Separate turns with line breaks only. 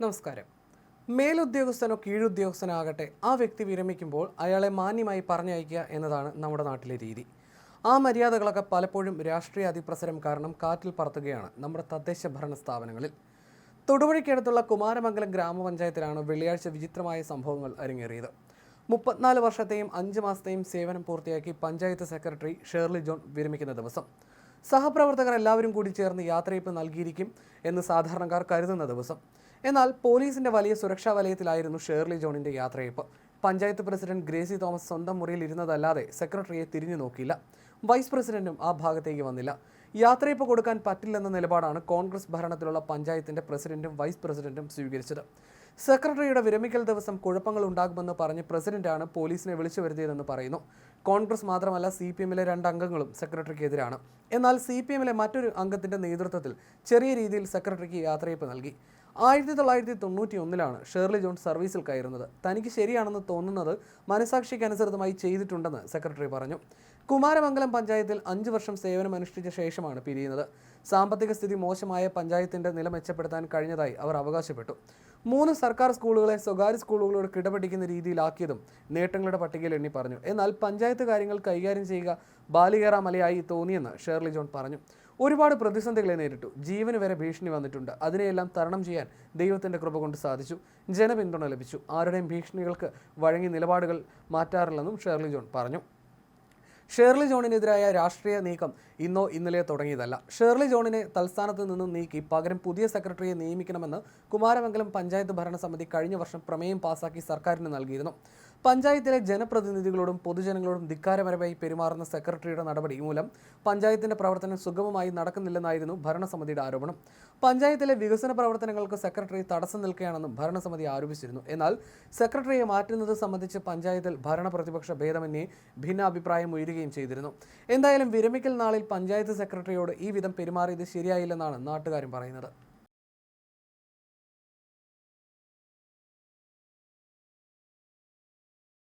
നമസ്കാരം. മേലുദ്യോഗസ്ഥനോ കീഴുദ്യോഗസ്ഥനോ ആകട്ടെ, ആ വ്യക്തി വിരമിക്കുമ്പോൾ അയാളെ മാന്യമായി പറഞ്ഞയക്കുക എന്നതാണ് നമ്മുടെ നാട്ടിലെ രീതി. ആ മര്യാദകളൊക്കെ പലപ്പോഴും രാഷ്ട്രീയ അതിപ്രസരം കാരണം കാറ്റിൽ പറത്തുകയാണ് നമ്മുടെ തദ്ദേശ ഭരണ സ്ഥാപനങ്ങളിൽ. തൊടുപുഴയ്ക്കടുത്തുള്ള കുമാരമംഗലം ഗ്രാമപഞ്ചായത്തിലാണ് വെള്ളിയാഴ്ച വിചിത്രമായ സംഭവങ്ങൾ അരങ്ങേറിയത്. 34 വർഷത്തെയും 5 മാസത്തെയും സേവനം പൂർത്തിയാക്കി പഞ്ചായത്ത് സെക്രട്ടറി ഷേർലി ജോൺ വിരമിക്കുന്ന ദിവസം. സഹപ്രവർത്തകർ എല്ലാവരും കൂടി ചേർന്ന് യാത്രയയപ്പ് നൽകിയിരിക്കും എന്ന് സാധാരണക്കാർ കരുതുന്ന ദിവസം. എന്നാൽ പോലീസിന്റെ വലിയ സുരക്ഷാ വലയത്തിലായിരുന്നു ഷേർലി ജോണിന്റെ യാത്രയയപ്പ്. പഞ്ചായത്ത് പ്രസിഡന്റ് ഗ്രേസി തോമസ് സ്വന്തം മുറിയിൽ ഇരുന്നതല്ലാതെ സെക്രട്ടറിയെ തിരിഞ്ഞു നോക്കിയില്ല. വൈസ് പ്രസിഡന്റും ആ ഭാഗത്തേക്ക് വന്നില്ല. യാത്രയയപ്പ് കൊടുക്കാൻ പറ്റില്ലെന്ന നിലപാടാണ് കോൺഗ്രസ് ഭരണത്തിലുള്ള പഞ്ചായത്തിന്റെ പ്രസിഡന്റും വൈസ് പ്രസിഡന്റും സ്വീകരിച്ചത്. സെക്രട്ടറിയുടെ വിരമിക്കൽ ദിവസം കുഴപ്പങ്ങൾ ഉണ്ടാകുമെന്ന് പറഞ്ഞ് പ്രസിഡന്റാണ് പോലീസിനെ വിളിച്ചു വരുത്തിയതെന്ന് പറയുന്നു. കോൺഗ്രസ് മാത്രമല്ല, CPM-ലെ 2 അംഗങ്ങളും സെക്രട്ടറിക്കെതിരാണ്. എന്നാൽ CPM-ലെ മറ്റൊരു അംഗത്തിന്റെ നേതൃത്വത്തിൽ ചെറിയ രീതിയിൽ സെക്രട്ടറിക്ക് യാത്രയയപ്പ് നൽകി. 1991-ലാണ് ഷേർലി ജോൺ സർവീസിൽ കയറുന്നത്. തനിക്ക് ശരിയാണെന്ന് തോന്നുന്നത് മനസാക്ഷിക്കനുസൃതമായി ചെയ്തിട്ടുണ്ടെന്ന് സെക്രട്ടറി പറഞ്ഞു. കുമാരമംഗലം പഞ്ചായത്തിൽ 5 വർഷം സേവനമനുഷ്ഠിച്ച ശേഷമാണ് പിരിയുന്നത്. സാമ്പത്തിക സ്ഥിതി മോശമായ പഞ്ചായത്തിന്റെ നില മെച്ചപ്പെടുത്താൻ കഴിഞ്ഞതായി അവർ അവകാശപ്പെട്ടു. 3 സർക്കാർ സ്കൂളുകളെ സ്വകാര്യ സ്കൂളുകളോട് കിടപിടിക്കുന്ന രീതിയിലാക്കിയതും നേട്ടങ്ങളുടെ പട്ടികയിൽ എണ്ണി പറഞ്ഞു. എന്നാൽ പഞ്ചായത്ത് കാര്യങ്ങൾ കൈകാര്യം ചെയ്യുക ബാലികേറ മലയായി തോന്നിയെന്ന് ഷേർലി ജോൺ പറഞ്ഞു. ഒരുപാട് പ്രതിസന്ധികളെ നേരിട്ടു. ജീവന് വരെ ഭീഷണി വന്നിട്ടുണ്ട്. അതിനെയെല്ലാം തരണം ചെയ്യാൻ ദൈവത്തിന്റെ കൃപ കൊണ്ട് സാധിച്ചു. ജനപിന്തുണ ലഭിച്ചു. ആരുടെയും ഭീഷണികൾക്ക് വഴങ്ങി നിലപാടുകൾ മാറ്റാറില്ലെന്നും ഷേർലി ജോൺ പറഞ്ഞു. ഷേർലി ജോണിനെതിരായ രാഷ്ട്രീയ നീക്കം ഇന്നോ ഇന്നലെയോ തുടങ്ങിയതല്ല. ഷേർലി ജോണിനെ തൽസ്ഥാനത്ത് നിന്നും നീക്കി പകരം പുതിയ സെക്രട്ടറിയെ നിയമിക്കണമെന്ന് കുമാരമംഗലം പഞ്ചായത്ത് ഭരണസമിതി കഴിഞ്ഞ വർഷം പ്രമേയം പാസാക്കി സർക്കാരിന് നൽകിയിരുന്നു. പഞ്ചായത്തിലെ ജനപ്രതിനിധികളോടും പൊതുജനങ്ങളോടും ധിക്കാരപരമായി പെരുമാറുന്ന സെക്രട്ടറിയുടെ നടപടി മൂലം പഞ്ചായത്തിന്റെ പ്രവർത്തനം സുഗമമായി നടക്കുന്നില്ലെന്നായിരുന്നു ഭരണസമിതിയുടെ ആരോപണം. പഞ്ചായത്തിലെ വികസന പ്രവർത്തനങ്ങൾക്ക് സെക്രട്ടറി തടസ്സം നിൽക്കുകയാണെന്നും ഭരണസമിതി ആരോപിച്ചിരുന്നു. എന്നാൽ സെക്രട്ടറിയെ മാറ്റുന്നത് സംബന്ധിച്ച് പഞ്ചായത്തിൽ ഭരണപ്രതിപക്ഷ ഭേദമന്യേ ഭിന്നാഭിപ്രായം ഉയരുകയും ചെയ്തിരുന്നു. എന്തായാലും വിരമിക്കൽ നാളിൽ പഞ്ചായത്ത് സെക്രട്ടറിയോട് ഈ വിധം പെരുമാറിയത് ശരിയായില്ലെന്നാണ് നാട്ടുകാരും പറയുന്നത്.